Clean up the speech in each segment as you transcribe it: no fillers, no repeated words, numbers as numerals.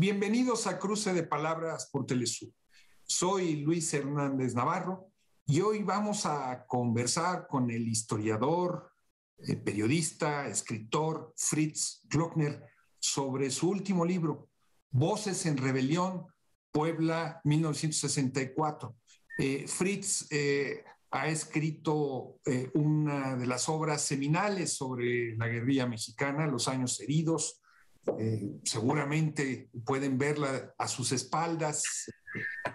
Bienvenidos a Cruce de Palabras por Telesur. Soy Luis Hernández Navarro y hoy vamos a conversar con el historiador, periodista, escritor Fritz Glockner sobre su último libro, Voces en Rebelión, Puebla, 1964. Fritz ha escrito una de las obras seminales sobre la guerrilla mexicana, Los Años Heridos. Seguramente pueden verla a sus espaldas,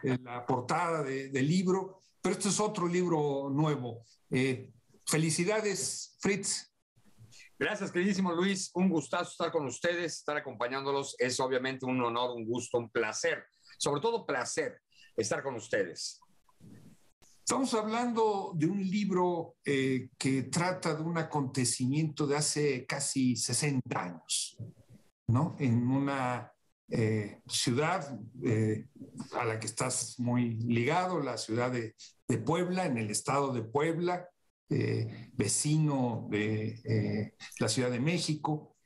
la portada del libro, pero este es otro libro nuevo. Felicidades, Fritz. Gracias, queridísimo Luis. Un gustazo estar con ustedes, estar acompañándolos. Es obviamente un honor, un gusto, un placer. Sobre todo placer estar con ustedes. Estamos hablando de un libro que trata de un acontecimiento de hace casi 60 años, ¿no? En una ciudad a la que estás muy ligado, la ciudad de Puebla, en el estado de Puebla, vecino de la Ciudad de México,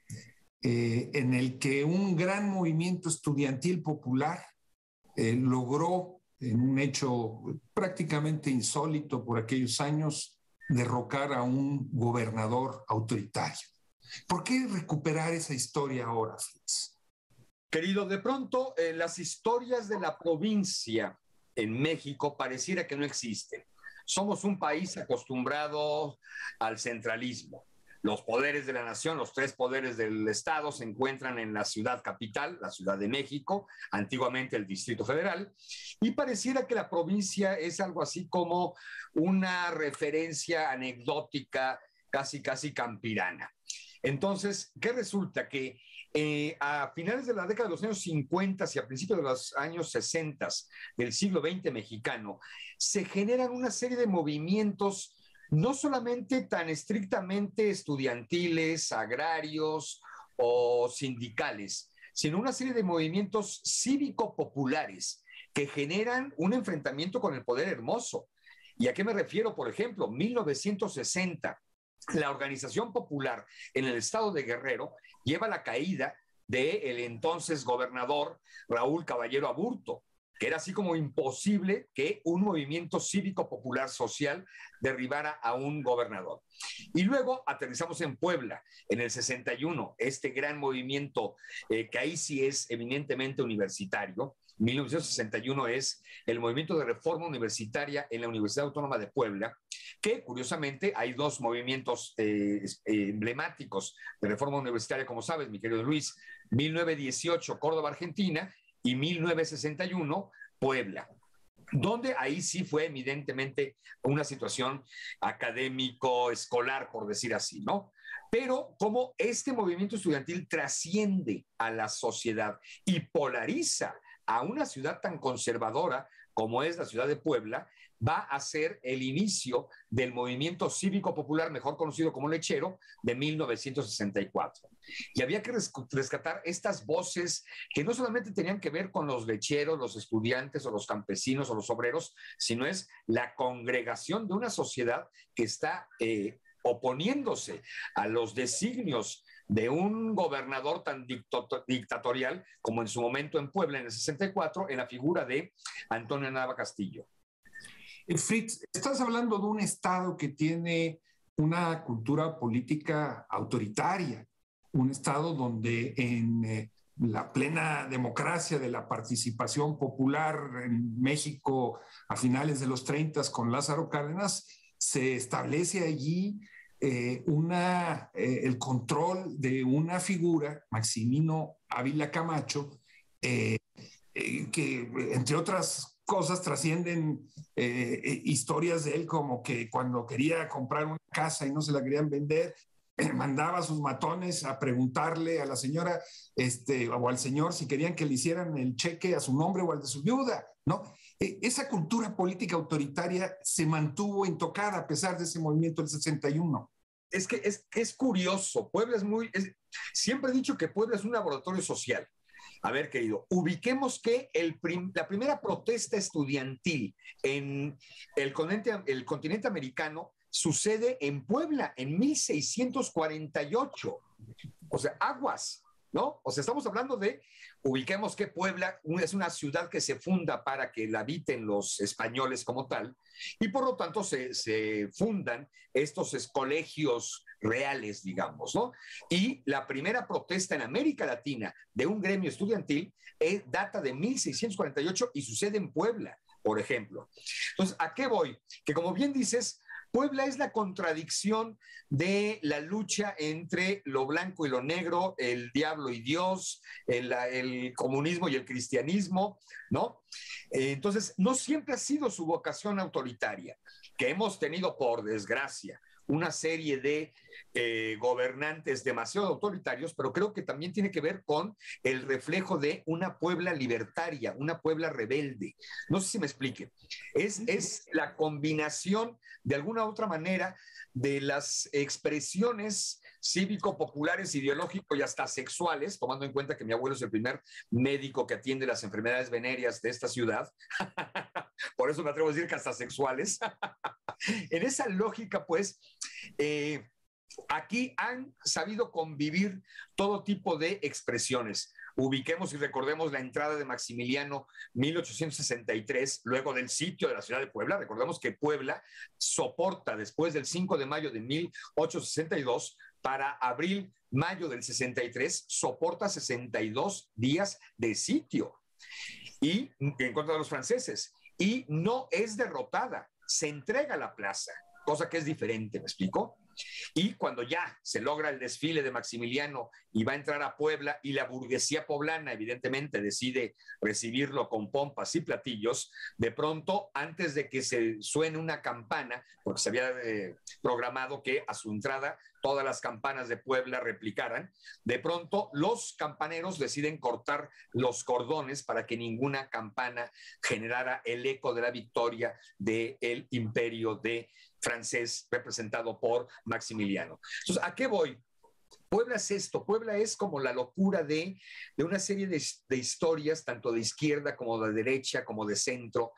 en el que un gran movimiento estudiantil popular logró, en un hecho prácticamente insólito por aquellos años, derrocar a un gobernador autoritario. ¿Por qué recuperar esa historia ahora, Fritz? Querido, de pronto las historias de la provincia en México pareciera que no existen. Somos un país acostumbrado al centralismo. Los poderes de la nación, los tres poderes del Estado se encuentran en la ciudad capital, la Ciudad de México, antiguamente el Distrito Federal, y pareciera que la provincia es algo así como una referencia anecdótica, casi campirana. Entonces, ¿qué resulta? Que a finales de la década de los años 50 y a principios de los años 60 del siglo XX mexicano, se generan una serie de movimientos no solamente tan estrictamente estudiantiles, agrarios o sindicales, sino una serie de movimientos cívico-populares que generan un enfrentamiento con el poder hermoso. ¿Y a qué me refiero? Por ejemplo, 1960. La organización popular en el estado de Guerrero lleva la caída del entonces gobernador Raúl Caballero Aburto, que era así como imposible que un movimiento cívico popular social derribara a un gobernador. Y luego aterrizamos en Puebla, en el 61, este gran movimiento que ahí sí es eminentemente universitario. 1961 es el movimiento de reforma universitaria en la Universidad Autónoma de Puebla, que curiosamente hay dos movimientos emblemáticos de reforma universitaria, como sabes, mi querido Luis: 1918, Córdoba, Argentina, y 1961, Puebla, donde ahí sí fue evidentemente una situación académico-escolar, por decir así, ¿no? Pero como este movimiento estudiantil trasciende a la sociedad y polariza a una ciudad tan conservadora como es la ciudad de Puebla, va a ser el inicio del movimiento cívico popular, mejor conocido como Lechero, de 1964. Y había que rescatar estas voces que no solamente tenían que ver con los lecheros, los estudiantes o los campesinos o los obreros, sino es la congregación de una sociedad que está oponiéndose a los designios de un gobernador tan dictatorial como en su momento en Puebla en el 64, en la figura de Antonio Nava Castillo. Fritz, estás hablando de un estado que tiene una cultura política autoritaria, un estado donde en la plena democracia de la participación popular en México a finales de los 30 con Lázaro Cárdenas, se establece allí el control de una figura, Maximino Ávila Camacho, que entre otras cosas trascienden historias de él, como que cuando quería comprar una casa y no se la querían vender, mandaba a sus matones a preguntarle a la señora o al señor si querían que le hicieran el cheque a su nombre o al de su viuda, ¿no? Esa cultura política autoritaria se mantuvo intocada a pesar de ese movimiento del 61. Es que es curioso. Puebla siempre he dicho que Puebla es un laboratorio social. A ver, querido, ubiquemos que la primera protesta estudiantil en el continente americano sucede en Puebla en 1648. O sea, aguas. ¿no? O sea, estamos hablando de, ubiquemos que Puebla es una ciudad que se funda para que la habiten los españoles como tal, y por lo tanto se fundan estos colegios reales, digamos, ¿no? Y la primera protesta en América Latina de un gremio estudiantil data de 1648 y sucede en Puebla, por ejemplo. Entonces, ¿a qué voy? Que como bien dices, Puebla es la contradicción de la lucha entre lo blanco y lo negro, el diablo y Dios, el comunismo y el cristianismo, ¿no? Entonces, no siempre ha sido su vocación autoritaria, que hemos tenido, por desgracia, una serie de gobernantes demasiado autoritarios, pero creo que también tiene que ver con el reflejo de una Puebla libertaria, una Puebla rebelde. No sé si me explique. Es la combinación, de alguna u otra manera, de las expresiones cívico-populares, ideológico y hasta sexuales, tomando en cuenta que mi abuelo es el primer médico que atiende las enfermedades venéreas de esta ciudad. Por eso me atrevo a decir que hasta sexuales. En esa lógica, pues, aquí han sabido convivir todo tipo de expresiones. Ubiquemos y recordemos la entrada de Maximiliano 1863, luego del sitio de la ciudad de Puebla. Recordemos que Puebla soporta después del 5 de mayo de 1862, para abril, mayo del 63, soporta 62 días de sitio y en contra de los franceses. Y no es derrotada, se entrega a la plaza, cosa que es diferente, ¿me explico? Y cuando ya se logra el desfile de Maximiliano y va a entrar a Puebla y la burguesía poblana evidentemente decide recibirlo con pompas y platillos, de pronto, antes de que se suene una campana, porque se había programado que a su entrada todas las campanas de Puebla replicaran, de pronto los campaneros deciden cortar los cordones para que ninguna campana generara el eco de la victoria del imperio de francés representado por Maximiliano. Entonces, ¿a qué voy? Puebla es esto, Puebla es como la locura de una serie de historias, tanto de izquierda como de derecha, como de centro.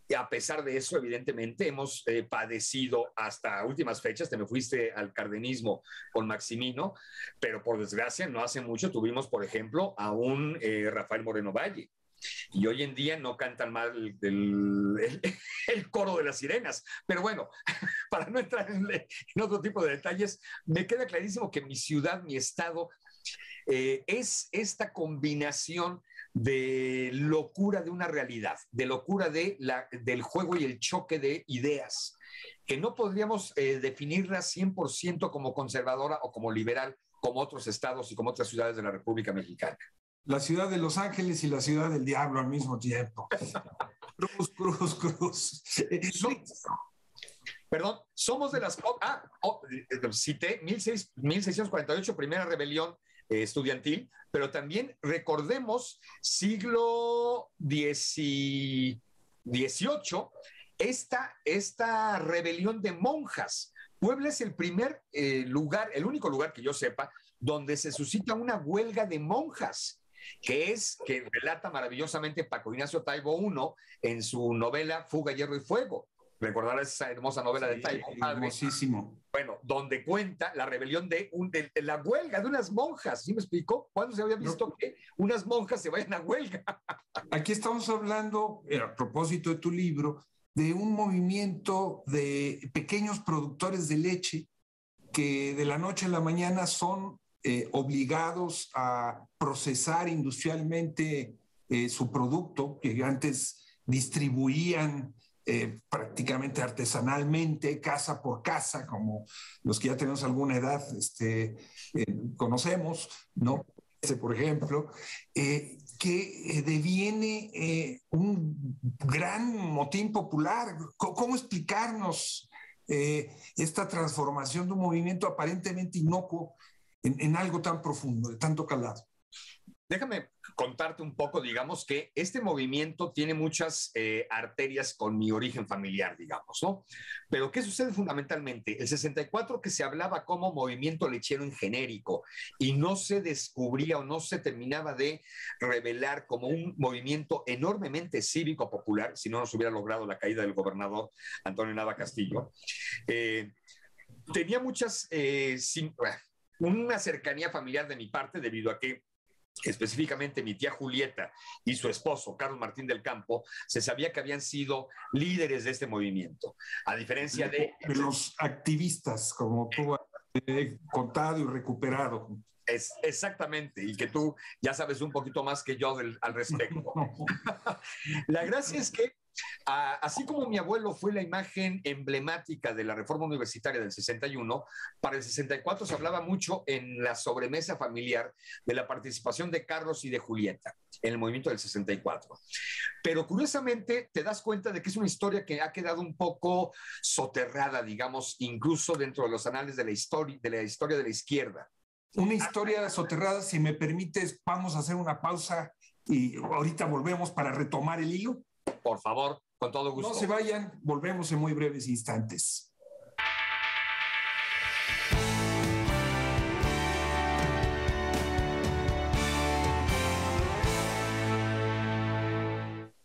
Y a pesar de eso, evidentemente, hemos padecido hasta últimas fechas, te me fuiste al cardenismo con Maximino, pero por desgracia, no hace mucho tuvimos, por ejemplo, a un Rafael Moreno Valle. Y hoy en día no cantan mal el coro de las sirenas. Pero bueno, para no entrar en otro tipo de detalles, me queda clarísimo que mi ciudad, mi estado, es esta combinación de locura de una realidad, de locura del juego y el choque de ideas, que no podríamos definirla 100% como conservadora o como liberal, como otros estados y como otras ciudades de la República Mexicana. La ciudad de Los Ángeles y la ciudad del diablo al mismo tiempo. Cruz, cruz, cruz. Perdón, somos de las... cité 1648, primera rebelión estudiantil, pero también recordemos siglo XVIII, esta rebelión de monjas. Puebla es el primer lugar, el único lugar que yo sepa, donde se suscita una huelga de monjas, que relata maravillosamente Paco Ignacio Taibo I en su novela Fuga, Hierro y Fuego. Recordarás esa hermosa novela de Taibo, hermosísimo. Bueno, donde cuenta la rebelión de la huelga de unas monjas. ¿Sí me explico? ¿Cuándo se había visto que unas monjas se vayan a huelga? Aquí estamos hablando, a propósito de tu libro, de un movimiento de pequeños productores de leche que de la noche a la mañana son obligados a procesar industrialmente su producto, que antes distribuían prácticamente artesanalmente, casa por casa, como los que ya tenemos alguna edad conocemos, ¿no? Por ejemplo, que deviene un gran motín popular. ¿Cómo explicarnos esta transformación de un movimiento aparentemente inocuo en algo tan profundo, de tanto calado? Déjame contarte un poco, digamos, que este movimiento tiene muchas arterias con mi origen familiar, digamos, ¿no? Pero ¿qué sucede fundamentalmente? El 64, que se hablaba como movimiento lechero en genérico y no se descubría o no se terminaba de revelar como un movimiento enormemente cívico-popular, si no nos hubiera logrado la caída del gobernador Antonio Nava Castillo, tenía una cercanía familiar de mi parte debido a que específicamente mi tía Julieta y su esposo, Carlos Martín del Campo, se sabía que habían sido líderes de este movimiento. A diferencia de los activistas, como tú has contado y recuperado. exactamente, y que tú ya sabes un poquito más que yo al respecto. La gracia es que así como mi abuelo fue la imagen emblemática de la reforma universitaria del 61, para el 64 se hablaba mucho en la sobremesa familiar de la participación de Carlos y de Julieta en el movimiento del 64. Pero curiosamente te das cuenta de que es una historia que ha quedado un poco soterrada, digamos, incluso dentro de los anales de la historia de la izquierda. Una historia soterrada, si me permites, vamos a hacer una pausa y ahorita volvemos para retomar el hilo. Por favor, con todo gusto. No se vayan, volvemos en muy breves instantes.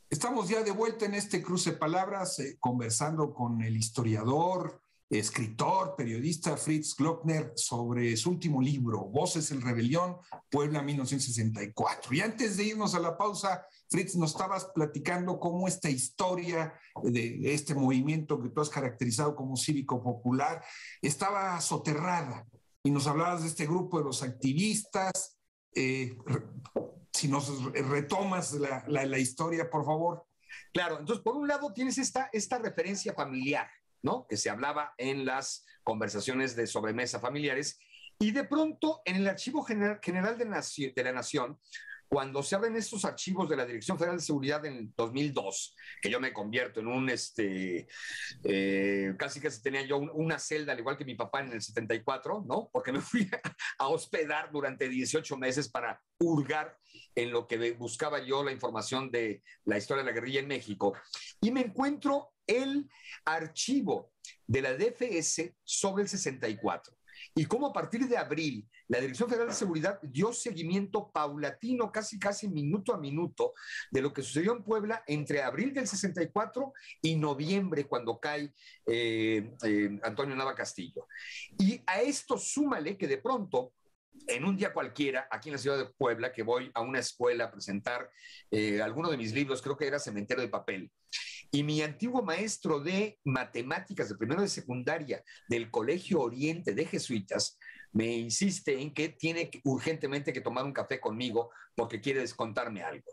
Estamos ya de vuelta en este cruce de palabras, conversando con el historiador, escritor, periodista Fritz Glockner sobre su último libro, Voces en Rebelión, Puebla 1964. Y antes de irnos a la pausa, Fritz, nos estabas platicando cómo esta historia de este movimiento que tú has caracterizado como cívico-popular estaba soterrada. Y nos hablabas de este grupo de los activistas. Si nos retomas la historia, por favor. Claro, entonces por un lado tienes esta referencia familiar, ¿no? Que se hablaba en las conversaciones de sobremesa familiares, y de pronto en el Archivo General de la Nación, cuando se abren estos archivos de la Dirección Federal de Seguridad en el 2002, que yo me convierto en un, casi tenía yo una celda, al igual que mi papá en el 74, ¿no? Porque me fui a hospedar durante 18 meses para hurgar en lo que buscaba yo la información de la historia de la guerrilla en México, y me encuentro el archivo de la DFS sobre el 64. Y cómo a partir de abril la Dirección Federal de Seguridad dio seguimiento paulatino, casi minuto a minuto, de lo que sucedió en Puebla entre abril del 64 y noviembre, cuando cae Antonio Nava Castillo. Y a esto súmale que de pronto, en un día cualquiera, aquí en la ciudad de Puebla, que voy a una escuela a presentar alguno de mis libros, creo que era Cementerio de Papel, y mi antiguo maestro de matemáticas de primero de secundaria del Colegio Oriente de Jesuitas me insiste en que tiene urgentemente que tomar un café conmigo porque quiere descontarme algo.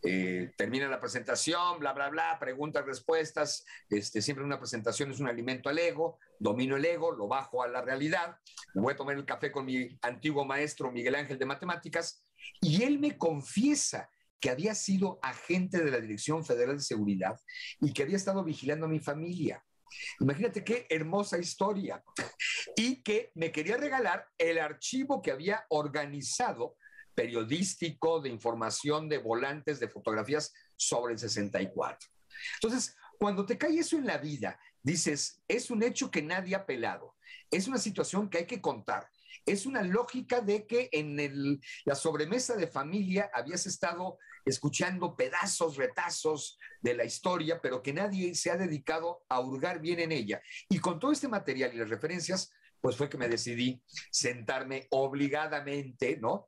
Termina la presentación, bla, bla, bla, preguntas, respuestas. Siempre una presentación es un alimento al ego, domino el ego, lo bajo a la realidad. Me voy a tomar el café con mi antiguo maestro Miguel Ángel de Matemáticas, y él me confiesa que había sido agente de la Dirección Federal de Seguridad y que había estado vigilando a mi familia. Imagínate qué hermosa historia. Y que me quería regalar el archivo que había organizado periodístico, de información, de volantes, de fotografías sobre el 64. Entonces, cuando te cae eso en la vida, dices, es un hecho que nadie ha pelado, es una situación que hay que contar. Es una lógica de que en la sobremesa de familia habías estado escuchando pedazos, retazos de la historia, pero que nadie se ha dedicado a hurgar bien en ella. Y con todo este material y las referencias, pues fue que me decidí sentarme obligadamente, ¿no?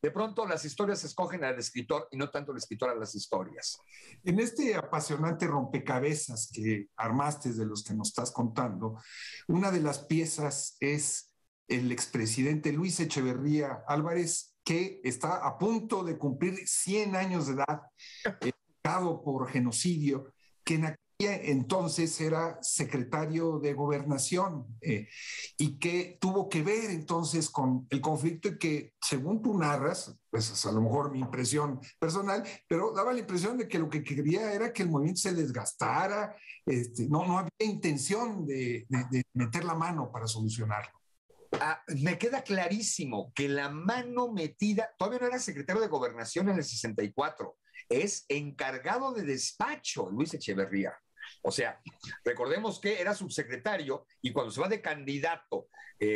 De pronto las historias escogen al escritor y no tanto el escritor a las historias. En este apasionante rompecabezas que armaste, de los que nos estás contando, una de las piezas es el expresidente Luis Echeverría Álvarez, que está a punto de cumplir 100 años de edad, juzgado por genocidio, que en entonces era secretario de Gobernación, y que tuvo que ver entonces con el conflicto, y que, según tú narras, pues es a lo mejor mi impresión personal, pero daba la impresión de que lo que quería era que el movimiento se desgastara, no había intención de meter la mano para solucionarlo. Me queda clarísimo que la mano metida, todavía no era secretario de Gobernación en el 64, es encargado de despacho Luis Echeverría. O sea, recordemos que era subsecretario, y cuando se va de candidato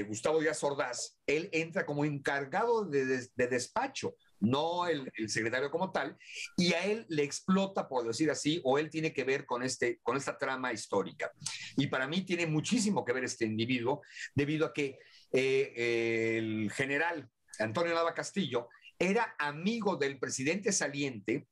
Gustavo Díaz Ordaz, él entra como encargado de despacho, no el secretario como tal, y a él le explota, por decir así, o él tiene que ver con esta trama histórica. Y para mí tiene muchísimo que ver este individuo, debido a que el general Antonio Nava Castillo era amigo del presidente saliente,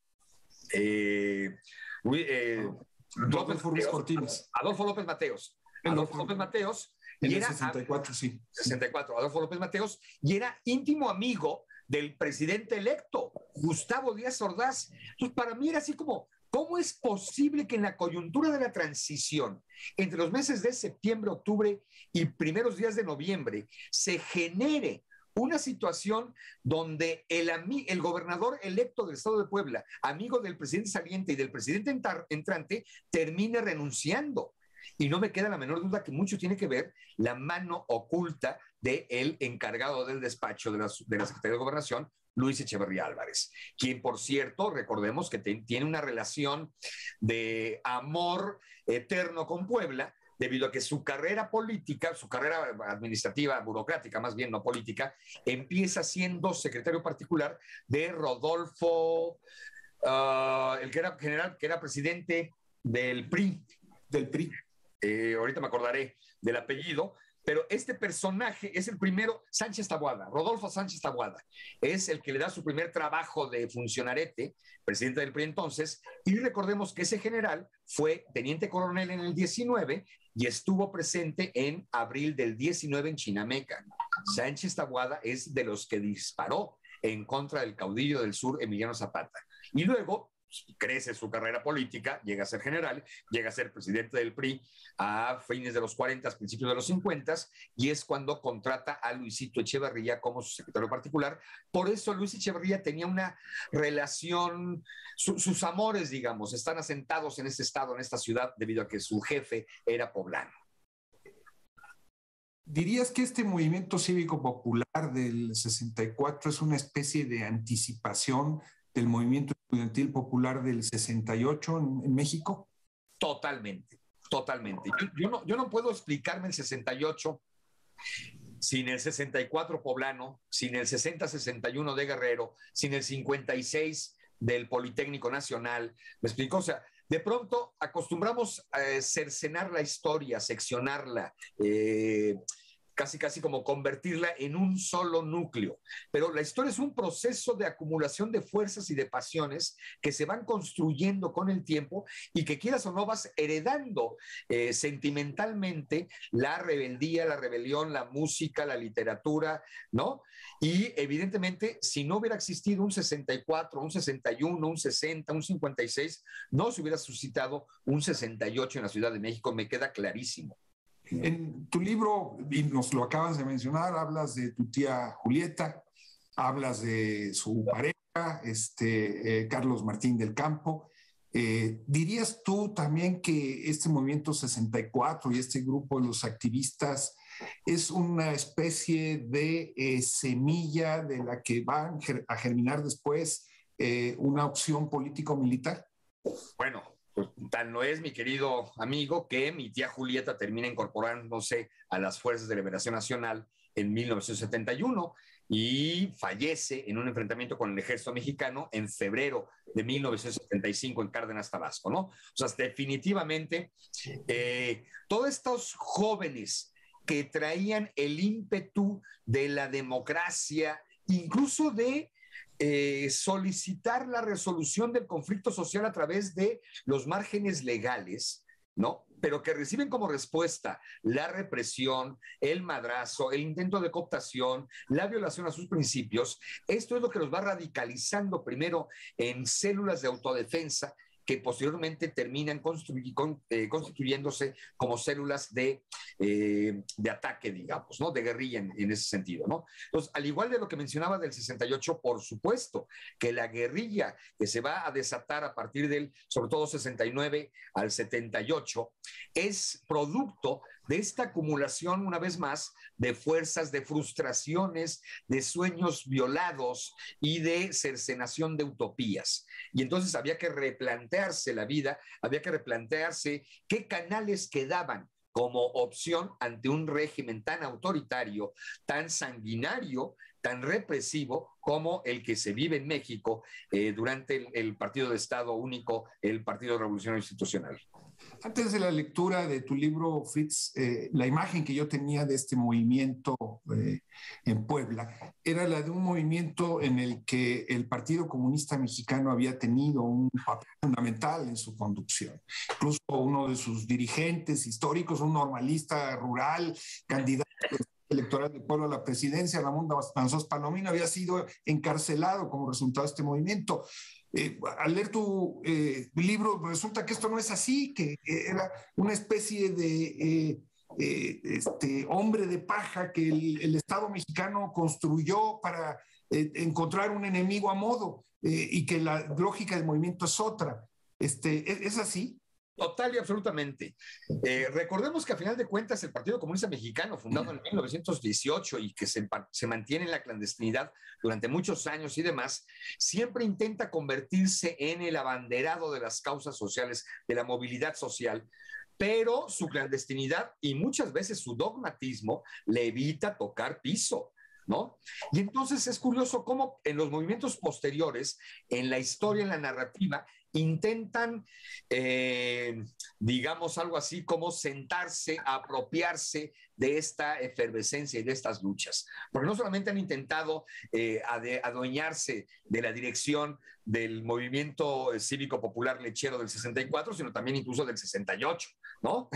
Adolfo Ruiz Cortines. Adolfo López Mateos. Adolfo López Mateos. En el 64, sí. 64, Adolfo López Mateos, y era íntimo amigo del presidente electo, Gustavo Díaz Ordaz. Entonces, para mí era así como, ¿cómo es posible que en la coyuntura de la transición, entre los meses de septiembre, octubre y primeros días de noviembre, se genere una situación donde el gobernador electo del estado de Puebla, amigo del presidente saliente y del presidente entrante, termine renunciando? Y no me queda la menor duda que mucho tiene que ver la mano oculta del encargado del despacho de la Secretaría de Gobernación, Luis Echeverría Álvarez, quien, por cierto, recordemos que tiene una relación de amor eterno con Puebla, debido a que su carrera política, su carrera administrativa, burocrática, más bien no política, empieza siendo secretario particular de Rodolfo, el que era general, que era presidente del PRI. Del PRI. Ahorita me acordaré del apellido, pero este personaje es el primero, Sánchez Taboada, Rodolfo Sánchez Taboada, es el que le da su primer trabajo de funcionarete, presidente del PRI entonces, y recordemos que ese general fue teniente coronel en el 19 y estuvo presente en abril del 19 en Chinameca. Sánchez Taboada es de los que disparó en contra del caudillo del sur, Emiliano Zapata. Y luego crece su carrera política, llega a ser general, llega a ser presidente del PRI a fines de los 40, principios de los 50, y es cuando contrata a Luisito Echeverría como su secretario particular. Por eso Luis Echeverría tenía una relación, sus amores, digamos, están asentados en este estado, en esta ciudad, debido a que su jefe era poblano. ¿Dirías que este movimiento cívico popular del 64 es una especie de anticipación del movimiento estudiantil popular del 68 en México? Totalmente, totalmente. Yo no puedo explicarme el 68 sin el 64 poblano, sin el 60-61 de Guerrero, sin el 56 del Politécnico Nacional. ¿Me explico? O sea, de pronto acostumbramos a cercenar la historia, seccionarla, casi como convertirla en un solo núcleo. Pero la historia es un proceso de acumulación de fuerzas y de pasiones que se van construyendo con el tiempo y que, quieras o no, vas heredando sentimentalmente la rebeldía, la rebelión, la música, la literatura, ¿no? Y evidentemente, si no hubiera existido un 64, un 61, un 60, un 56, no se hubiera suscitado un 68 en la Ciudad de México, me queda clarísimo. En tu libro, y nos lo acabas de mencionar, hablas de tu tía Julieta, hablas de su pareja, Carlos Martín del Campo. ¿Dirías tú también que este movimiento 64 y este grupo de los activistas es una especie de semilla de la que va a germinar después una opción político-militar? Bueno, pues, tal no es, mi querido amigo, que mi tía Julieta termina incorporándose a las Fuerzas de Liberación Nacional en 1971 y fallece en un enfrentamiento con el ejército mexicano en febrero de 1975 en Cárdenas, Tabasco, ¿no? O sea, definitivamente, todos estos jóvenes que traían el ímpetu de la democracia, incluso de solicitar la resolución del conflicto social a través de los márgenes legales, ¿no? Pero que reciben como respuesta la represión, el madrazo, el intento de cooptación, la violación a sus principios. Esto es lo que los va radicalizando primero en células de autodefensa que posteriormente terminan constituyéndose como células de ataque, digamos, ¿no? De guerrilla en ese sentido, ¿no? Entonces, al igual de lo que mencionaba del 68, por supuesto que la guerrilla que se va a desatar a partir del, sobre todo 69 al 78, es producto de esta acumulación, una vez más, de fuerzas, de frustraciones, de sueños violados y de cercenación de utopías. Y entonces había que replantearse la vida, había que replantearse qué canales quedaban como opción ante un régimen tan autoritario, tan sanguinario, tan represivo como el que se vive en México durante el Partido de Estado Único, el Partido Revolucionario Institucional. Antes de la lectura de tu libro, Fritz, la imagen que yo tenía de este movimiento en Puebla era la de un movimiento en el que el Partido Comunista Mexicano había tenido un papel fundamental en su conducción. Incluso uno de sus dirigentes históricos, un normalista rural, candidato electoral del pueblo a la presidencia, Ramón Danzós Palomino, había sido encarcelado como resultado de este movimiento. Al leer tu libro, resulta que esto no es así, que era una especie de hombre de paja que el Estado mexicano construyó para encontrar un enemigo a modo y que la lógica del movimiento es otra. ¿Es así? Total y absolutamente. Recordemos que a final de cuentas el Partido Comunista Mexicano, fundado en 1918 y que se mantiene en la clandestinidad durante muchos años y demás, siempre intenta convertirse en el abanderado de las causas sociales, de la movilidad social, pero su clandestinidad y muchas veces su dogmatismo le evita tocar piso, ¿no? Y entonces es curioso cómo en los movimientos posteriores, en la historia, en la narrativa, intentan, digamos, algo así como sentarse, apropiarse de esta efervescencia y de estas luchas. Porque no solamente han intentado adueñarse de la dirección del movimiento cívico popular lechero del 64, sino también incluso del 68, ¿no?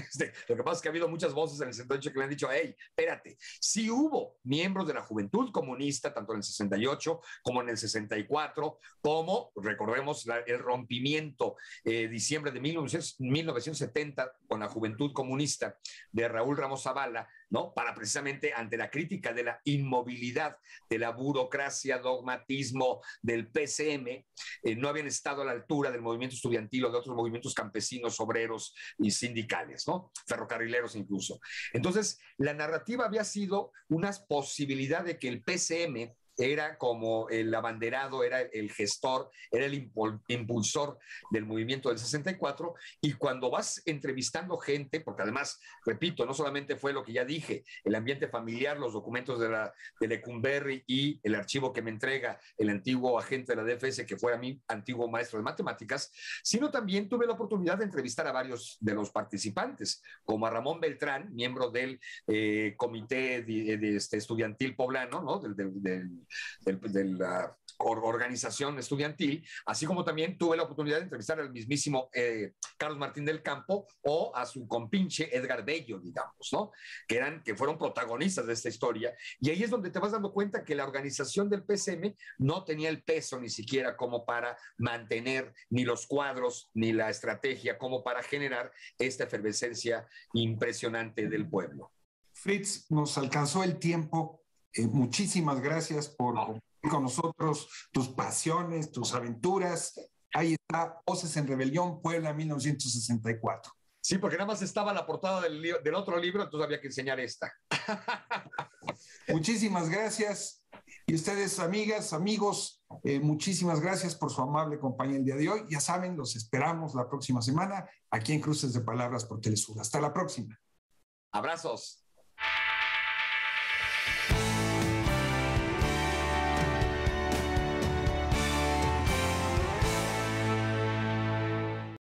Lo que pasa es que ha habido muchas voces en el 68 que le han dicho, hey, espérate, sí hubo miembros de la Juventud Comunista, tanto en el 68 como en el 64, como, recordemos, el rompimiento diciembre de 1970 con la Juventud Comunista de Raúl Ramos Zavala, ¿no? Para precisamente ante la crítica de la inmovilidad, de la burocracia, dogmatismo del PCM, no habían estado a la altura del movimiento estudiantil o de otros movimientos campesinos, obreros y sindicales, ¿no? Ferrocarrileros incluso. Entonces, la narrativa había sido una posibilidad de que el PCM era como el abanderado, era el gestor, era el impulsor del movimiento del 64, y cuando vas entrevistando gente, porque además, repito, no solamente fue lo que ya dije, el ambiente familiar, los documentos de Lecumberri y el archivo que me entrega el antiguo agente de la DFS, que fue a mí antiguo maestro de matemáticas, sino también tuve la oportunidad de entrevistar a varios de los participantes, como a Ramón Beltrán, miembro del comité estudiantil poblano, ¿no? de la organización estudiantil, así como también tuve la oportunidad de entrevistar al mismísimo Carlos Martín del Campo o a su compinche Edgar Bello, digamos, ¿no? Que fueron protagonistas de esta historia, y ahí es donde te vas dando cuenta que la organización del PCM no tenía el peso ni siquiera como para mantener ni los cuadros ni la estrategia como para generar esta efervescencia impresionante del pueblo. Fritz, nos alcanzó el tiempo. Muchísimas gracias por compartir con nosotros tus pasiones, tus aventuras. Ahí está, Voces en Rebelión, Puebla, 1964. Sí, porque nada más estaba la portada del otro libro, entonces había que enseñar esta. Muchísimas gracias. Y ustedes, amigas, amigos, muchísimas gracias por su amable compañía el día de hoy. Ya saben, los esperamos la próxima semana aquí en Cruces de Palabras por Telesur. Hasta la próxima. Abrazos.